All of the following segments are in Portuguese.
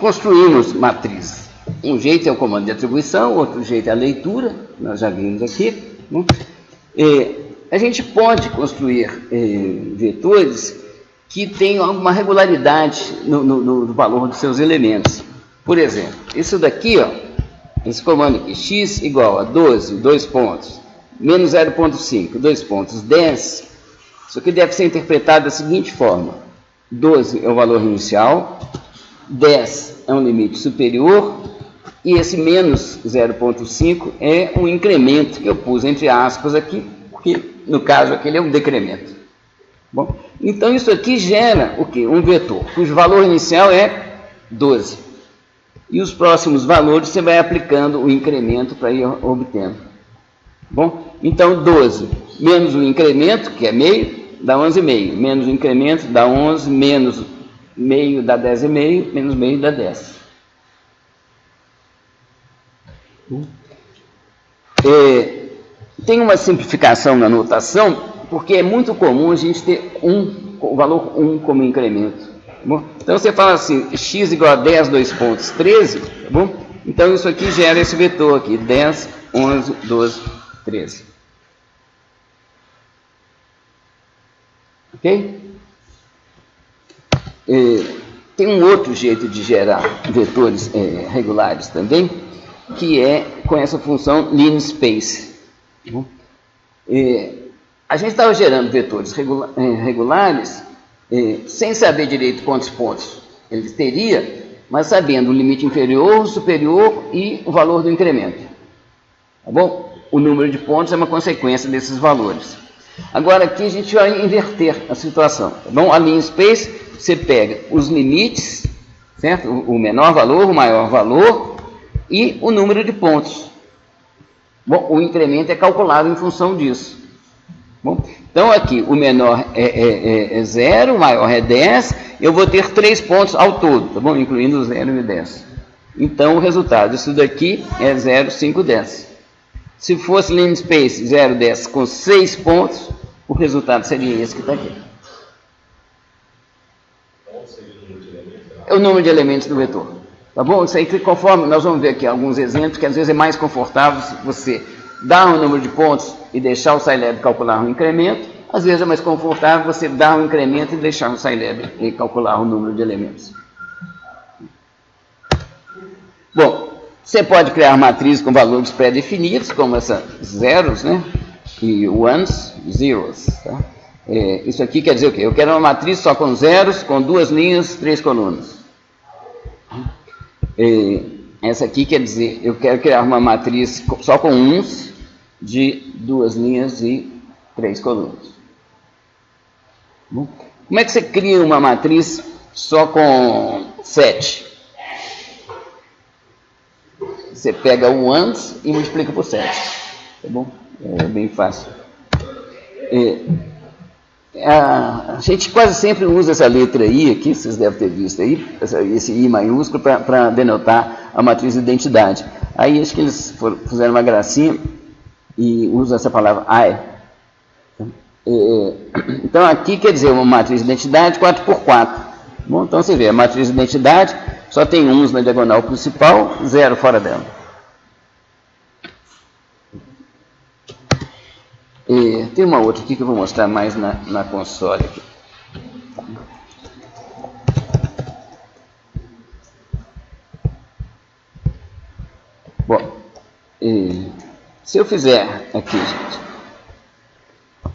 construímos matrizes. Um jeito é o comando de atribuição, outro jeito é a leitura, nós já vimos aqui. Né? A gente pode construir vetores que tenham alguma regularidade no valor dos seus elementos. Por exemplo, isso daqui, ó, esse comando aqui, x igual a 12, 2 pontos, menos 0,5, 2 pontos, 10, isso aqui deve ser interpretado da seguinte forma: 12 é o valor inicial, 10 é um limite superior, e esse menos 0,5 é um incremento que eu pus entre aspas aqui, porque no caso aqui ele é um decremento. Bom, então isso aqui gera o quê? Um vetor, cujo valor inicial é 12. E os próximos valores você vai aplicando o incremento para ir obtendo. Bom, então 12 menos o incremento, que é meio, dá 11,5. Menos o incremento dá 11, menos meio dá 10,5, menos meio dá 10. Tem uma simplificação na notação, porque é muito comum a gente ter o valor 1 como incremento. Tá bom? Então você fala assim, x igual a 10, 2 pontos, 13, tá bom? Então isso aqui gera esse vetor aqui, 10, 11, 12, 13. Ok? Tem um outro jeito de gerar vetores regulares também, que é com essa função linspace. A gente estava gerando vetores regulares sem saber direito quantos pontos ele teria, mas sabendo o limite inferior, superior e o valor do incremento. Tá bom? O número de pontos é uma consequência desses valores. Agora aqui a gente vai inverter a situação. Tá bom? A linspace, você pega os limites, certo? O menor valor, o maior valor e o número de pontos. Bom, o incremento é calculado em função disso. Bom, então aqui o menor é 0, o maior é 10, eu vou ter 3 pontos ao todo, tá bom? Incluindo o 0 e o 10. Então o resultado disso daqui é 0, 5, 10. Se fosse linspace 0, 10 com 6 pontos, o resultado seria esse que está aqui. É o número de elementos do vetor. Tá bom? Isso aí, conforme nós vamos ver aqui alguns exemplos, que às vezes é mais confortável se você dar um número de pontos e deixar o Scilab calcular um incremento. Às vezes é mais confortável você dar um incremento e deixar o Scilab calcular o número de elementos. Bom, você pode criar matrizes com valores pré-definidos, como essas zeros, né? E ones, zeros. Tá? Isso aqui quer dizer o quê? Eu quero uma matriz só com zeros, com 2 linhas, 3 colunas. Essa aqui quer dizer, eu quero criar uma matriz só com uns, de 2 linhas e 3 colunas. Bom, como é que você cria uma matriz só com 7? Você pega o ones e multiplica por 7. Tá bom? É bem fácil. A gente quase sempre usa essa letra I aqui, vocês devem ter visto aí, esse I maiúsculo para denotar a matriz de identidade. Aí acho que eles fizeram uma gracinha e usam essa palavra I. Então aqui quer dizer uma matriz de identidade 4x4. Bom, então você vê, a matriz de identidade só tem uns na diagonal principal, 0 fora dela. Tem uma outra aqui que eu vou mostrar mais na console aqui. Bom, se eu fizer aqui, gente,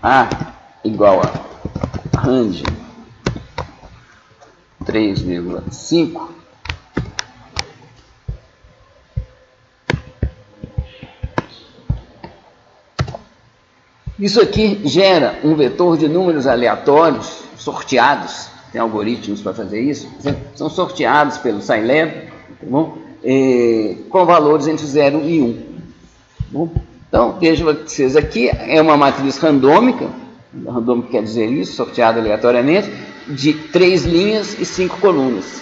A igual a range 3,5, isso aqui gera um vetor de números aleatórios, sorteados, tem algoritmos para fazer isso, são sorteados pelo Scilab, tá bom? Com valores entre 0 e 1. Bom, então, vejam vocês aqui, é uma matriz randômica, randômica quer dizer isso, sorteada aleatoriamente, de 3 linhas e 5 colunas.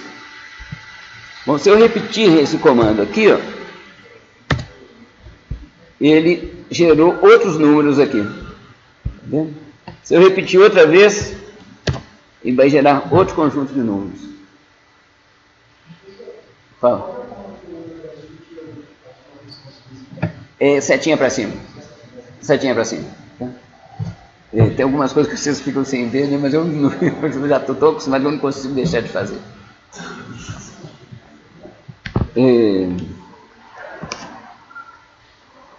Bom, se eu repetir esse comando aqui, ó, ele gerou outros números aqui. Tá vendo? Se eu repetir outra vez, ele vai gerar outro conjunto de números. Fala. Setinha para cima. Setinha para cima. Tá? Tem algumas coisas que vocês ficam sem ver, né? Mas eu já estou acostumado, eu não consigo deixar de fazer.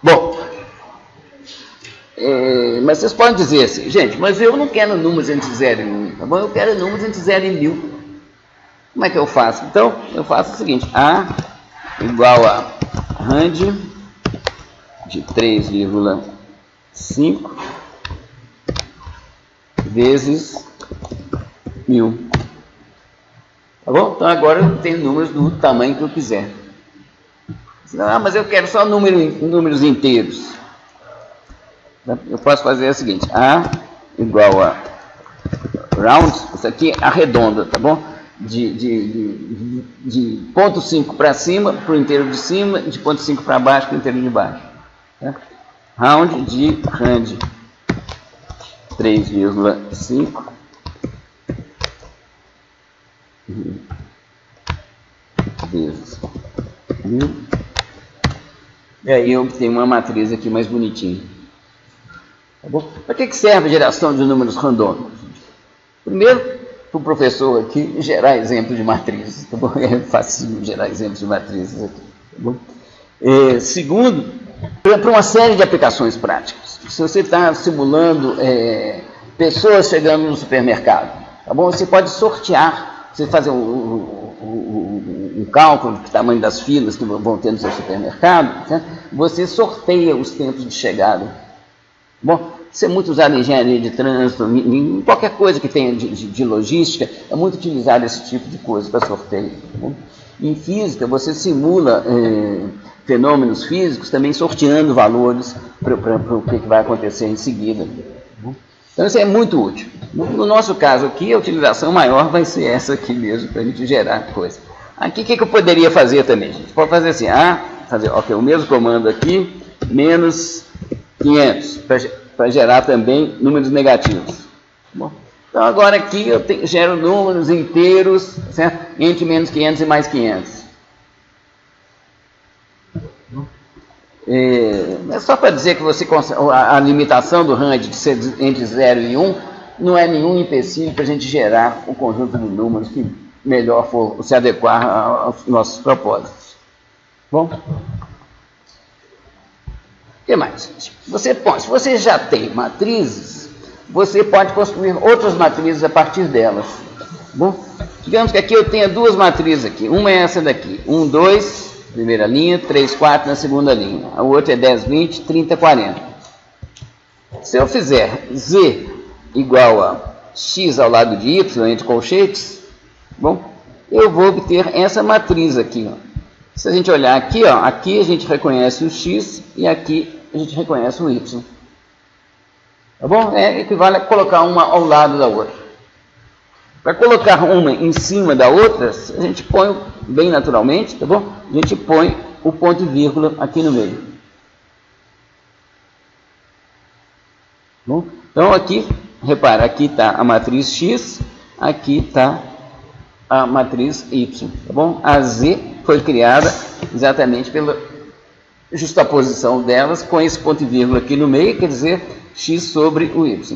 Bom, mas vocês podem dizer assim, gente, mas eu não quero números entre 0 e 1, tá bom? Eu quero números entre 0 e 1000. Como é que eu faço? Então, eu faço o seguinte, A igual a rand de 3,5 vezes 1000. Tá bom? Então agora eu tenho números do tamanho que eu quiser. Ah, mas eu quero só números inteiros. Eu posso fazer o seguinte, A igual a round, isso aqui arredonda, tá bom? De 0,5 para cima, para o inteiro de cima, de 0,5 para baixo, para o inteiro de baixo. Tá? Round de rand 3,5 vezes 1000. E aí eu tenho uma matriz aqui mais bonitinha. Tá bom? Para que serve a geração de números randômicos? Primeiro, para o professor aqui gerar exemplos de matrizes. Tá bom? É fácil gerar exemplos de matrizes aqui. Tá bom? Segundo, para uma série de aplicações práticas. Se você está simulando pessoas chegando no supermercado, tá bom? Você pode sortear, você fazer um cálculo do tamanho das filas que vão ter no seu supermercado, né? Você sorteia os tempos de chegada. Bom, isso é muito usado em engenharia de trânsito, em qualquer coisa que tenha de logística, é muito utilizado esse tipo de coisa para sorteio. Tá bom? Em física, você simula fenômenos físicos também sorteando valores para o que vai acontecer em seguida. Tá bom? Então isso é muito útil. No nosso caso aqui, a utilização maior vai ser essa aqui mesmo, para a gente gerar coisa. Aqui o que eu poderia fazer também? A gente pode fazer assim, fazer o mesmo comando aqui, menos 500, para gerar também números negativos. Bom, então agora aqui eu gero números inteiros, certo? Entre menos 500 e mais 500. É só para dizer que a limitação do rand de ser entre 0 e 1 não é nenhum empecilho para a gente gerar um conjunto de números que melhor for se adequar aos nossos propósitos. Bom? O que mais? Se você já tem matrizes, você pode construir outras matrizes a partir delas. Bom? Digamos que aqui eu tenha duas matrizes aqui. Uma é essa daqui. 1, 2, primeira linha, 3, 4 na segunda linha. A outra é 10, 20, 30, 40. Se eu fizer Z igual a X ao lado de Y, entre colchetes, bom, eu vou obter essa matriz aqui. Ó. Se a gente olhar aqui, ó, aqui a gente reconhece o X e aqui a gente reconhece o Y. Tá bom? Equivale a colocar uma ao lado da outra. Para colocar uma em cima da outra, a gente põe, bem naturalmente, tá bom? A gente põe o ponto e vírgula aqui no meio. Bom? Então aqui, repara, aqui está a matriz X, aqui está a matriz Y, tá bom? A Z foi criada exatamente pela justaposição delas com esse ponto e vírgula aqui no meio, quer dizer, X sobre o Y.